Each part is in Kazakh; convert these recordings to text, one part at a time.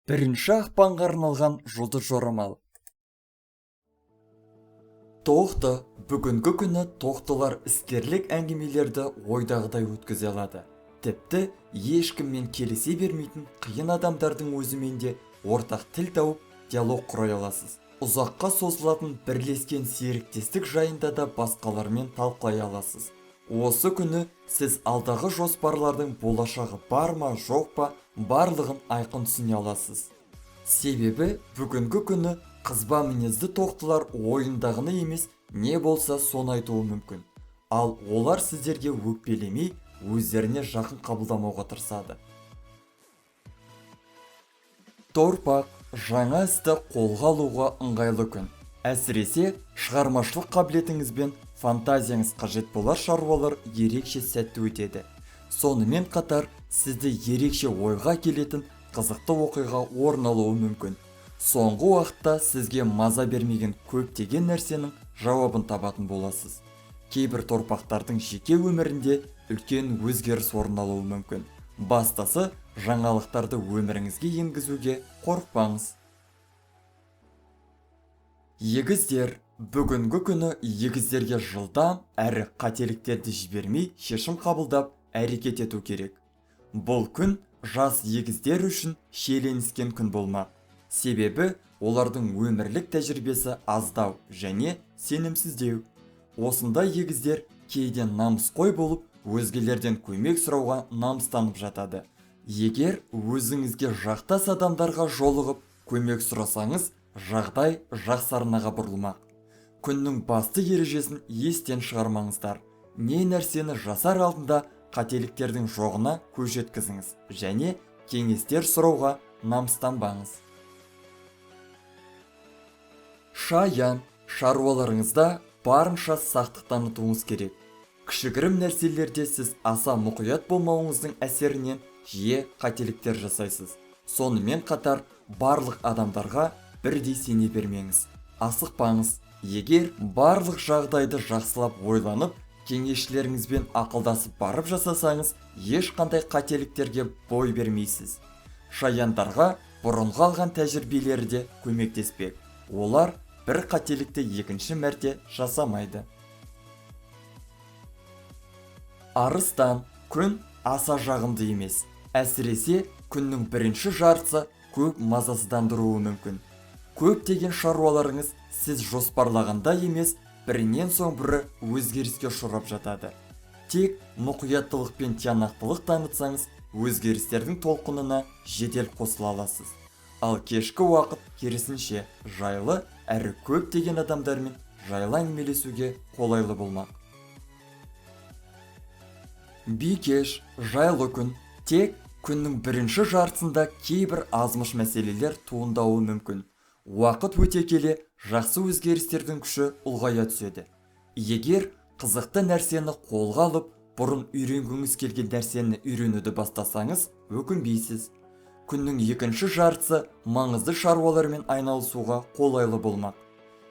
Бірінші ақпанға арналған жұлдыз жорамал. Тоқты бүгінгі күні тоқтылар іскерлік әңгімелерді ойдағыдай өткізе алады. Тіпті ешкіммен келісе бермейтін қиын адамдардың өзімен де ортақ тіл тауып диалог құрай аласыз. Ұзаққа созылатын бірлескен серіктестік жайында да басқалармен талқылай аласыз. Осы күні сіз алдағы жоспарлардың болашағы бар ма жоқ па барлығын айқын түсіне аласыз. Себебі бүгінгі күні қызба мінезді тоқтылар ойындағыны емес, не болса соны айтуы мүмкін. Ал олар сіздерге өкпелемей, өздеріне жақын қабылдамауға тырысады. Торпақ жаңа істі қолға алуға ыңғайлы күн. Әсіресе шығармашылық қабілетіңіз бен фантазияңыз қажет болар шаруалар ерекше сәтті өтеді. Сонымен қатар сізді ерекше ойға келетін қызықты оқиға орын алуы мүмкін. Соңғы уақытта сізге маза бермеген көптеген нәрсенің жауабын табатын боласыз. Кейбір торпақтардың жеке өмірінде үлкен өзгеріс орын алуы мүмкін. Бастысы жаңалықтарды өміріңізге енгізуге қорықпаңыз. Егіздер, бүгінгі күні егіздерге жылдам әрі қателіктерді жібермей шешім қабылдап әрекет ету керек. Бұл күн жас егіздер үшін шиеленіскен күн болмақ. Себебі олардың өмірлік тәжірибесі аздау және сенімсіздеу. Осындай егіздер кейде намысқой болып, өзгелерден көмек сұрауға намыстанып жатады. Егер өзіңізге жақтас адамдарға жолығып көмек сұрасаңыз, жағдай жақсы арнаға бұрылмақ. Күннің басты ережесін естен шығармаңыздар. Не нәрсені жасар алдында қателіктердің жоғына көз жеткізіңіз және кеңестер сұрауға намыстанбаңыз. Шаян, шаруаларыңызда барынша сақтық танытуыңыз керек. Кішігірім нәрселерде сіз аса мұқият болмауыңыздың әсерінен жиі қателіктер жасайсыз. Сонымен қатар барлық адамдарға бірдей сене бермеңіз. Асықпаңыз. Егер барлық жағдайды жақсылап ойланып, кеңесшілеріңізбен ақылдасып барып жасасаңыз, ешқандай қателіктерге бой бермейсіз. Шаяндарға бұрынғы алған тәжірибелері де көмектеспек. Олар бір қателікті екінші мәрте жасамайды. Арыстан, күн аса жағымды емес. Әсіресе күннің бірінші жартысы көп мазасыздандыруы мүмкін. Көптеген шаруаларыңыз сіз жоспарлағанда емес, бірінен соң бірі өзгеріске ұшырап жатады. Тек мұқияттылық пен тиянақтылық танытсаңыз, өзгерістердің толқынына жедел қосыла аласыз. Ал кешкі уақыт керісінше жайлы әрі көптеген адамдармен жайлы әңгімелесуге қолайлы болмақ. Бикеш, жайлы күн. Тек күннің бірінші жартысында кейбір азмыш мәселелер туындауы мүмкін. Уақыт өте келе жақсы өзгерістердің күші ұлғая түседі. Егер қызықты нәрсені қолға алып, бұрын үйренгіңіз келген нәрсені үйренуді бастасаңыз, өкінбейсіз. Күннің екінші жартысы маңызды шаруалармен айналысуға қолайлы болмақ.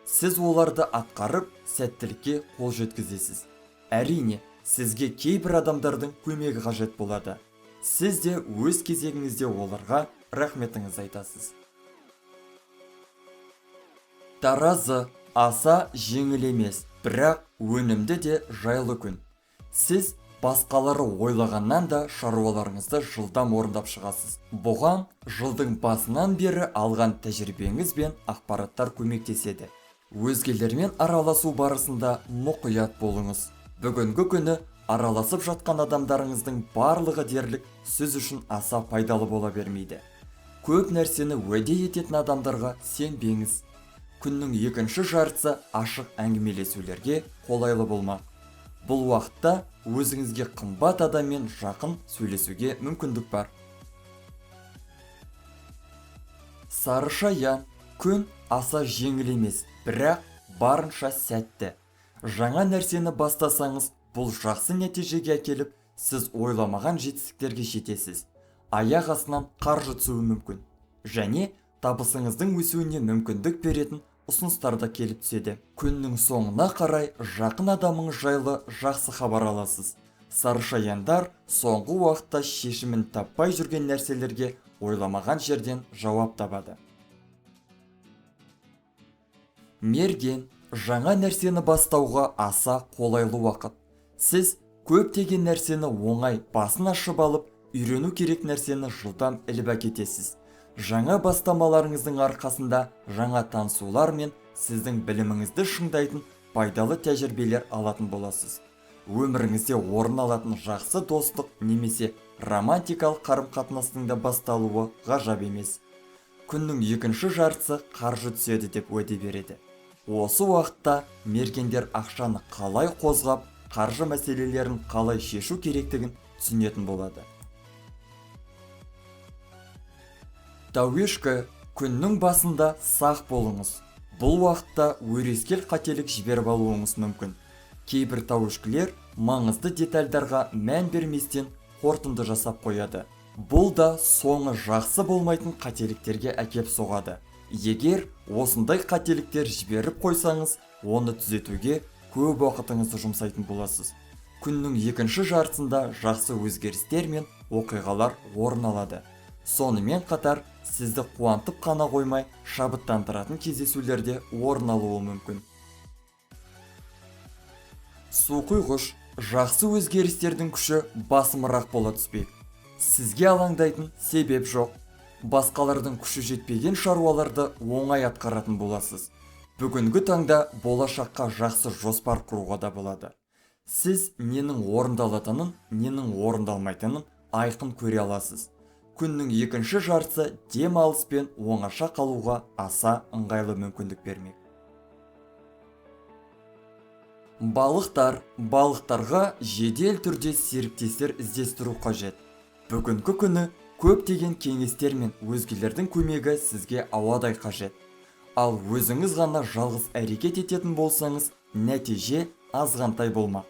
Сіз оларды атқарып, сәттілікке қол жеткізесіз. Әрине, сізге кейбір адамдардың көмегі қажет болады. Сіз де өз кезегіңізде оларға рахметіңіз айтасыз. Таразы, аса жеңіл емес, бірақ өнімді де жайлы күн. Сіз басқалары ойлағаннан да шаруаларыңызды жылдам орындап шығасыз. Бұған жылдың басынан бері алған тәжірибеңіз бен ақпараттар көмектеседі. Өзгелермен араласу барысында мұқият болыңыз. Бүгінгі күні араласып жатқан адамдарыңыздың барлығы дерлік сіз үшін аса пайдалы бола бермейді. Көп нәрсені уәде ететін адамдарға сенбеңіз. Күннің екінші жартысы ашық әңгімелесулерге қолайлы болмақ. Бұл уақытта өзіңізге қымбат адаммен жақын сөйлесуге мүмкіндік бар. Сары шаян, күн аса жеңіл емес, бірақ барынша сәтті. Жаңа нәрсені бастасаңыз, бұл жақсы нәтижеге әкеліп, сіз ойламаған жетістіктерге жетесіз. Аяқ астынан қаржы түсуі мүмкін. Және табысыңыздың өсуіне мүмкіндік беретін ұсыныстарда келіп түседі. Күннің соңына қарай жақын адамыңыз жайлы жақсы хабар аласыз. Сары шаяндар соңғы уақытта шешімін таппай жүрген нәрселерге ойламаған жерден жауап табады. Мерген жаңа нәрсені бастауға аса қолайлы уақыт. Сіз көптеген нәрсені оңай басын ашып алып, үйрену керек нәрсені жылдам іліп әкетесіз. Жаңа бастамаларыңыздың арқасында жаңа танысулар мен сіздің біліміңізді шыңдайтын пайдалы тәжірибелер алатын боласыз. Өміріңізде орын алатын жақсы достық немесе романтикалық қарым-қатынастың да басталуы ғажап емес. Күннің екінші жартысы қаржы түседі деп уәде береді. Осы уақытта мергендер ақшаны қалай қозғап, қаржы мәселелерін қалай шешу керектігін түсінетін болады. Тауешкі, күннің басында сақ болыңыз. Бұл уақытта өрескел қателік жіберіп алуыңыз мүмкін. Кейбір тауешкілер маңызды детальдарға мән берместен қорытынды жасап қояды. Бұл да соңы жақсы болмайтын қателіктерге әкеп соғады. Егер осындай қателіктер жіберіп қойсаңыз, оны түзетуге көп уақытыңызды жұмсайтын боласыз. Күннің екінші жартысында жақсы өзгерістер мен оқиғалар орын алады. Сонымен қатар, сізді қуантып қана қоймай, шабыттандыратын кездесулерде орын алуы мүмкін. Суқұйғыш, жақсы өзгерістердің күші басымырақ бола түспек. Сізге алаңдайтын себеп жоқ. Басқалардың күші жетпеген шаруаларды оңай атқаратын боласыз. Бүгінгі таңда болашаққа жақсы жоспар құруға да болады. Сіз ненің орындалатынын, ненің орындалмайтынын айқын көре аласыз. Күннің екінші жартысы демалыс пен оңаша қалуға аса ыңғайлы мүмкіндік бермек. Балықтарға жедел түрде серіктестер іздестіру қажет. Бүгінгі күні көптеген кеңестер мен өзгелердің көмегі сізге ауадай қажет. Ал өзіңіз ғана жалғыз әрекет ететін болсаңыз, нәтиже азғантай болмақ.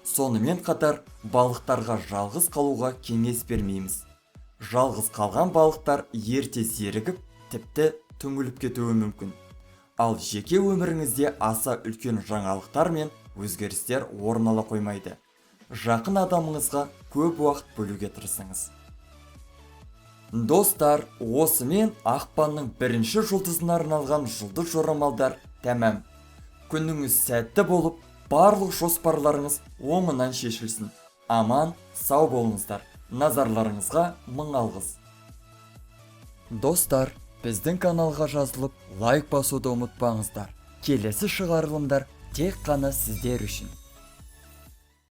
Сонымен қатар, балықтарға жалғыз қалуға кеңес бермейміз. Жалғыз қалған балықтар ерте зерігіп, тіпті түңіліп кетуі мүмкін. Ал жеке өміріңізде аса үлкен жаңалықтар мен өзгерістер орын ала қоймайды. Жақын адамыңызға көп уақыт бөлуге тырысыңыз. Достар, осымен ақпанның бірінші жұлдызына арналған жұлдыз жорамалдар тәмам. Күніңіз сәтті болып, барлық жоспарларыңыз оңынан шешілсін. Аман, сау болыңыздар. Назарларыңызға мың алғыс. Достар, біздің каналға жазылып, лайк басуды ұмытпаңыздар. Келесі шығарылымдар тек қана сіздер үшін.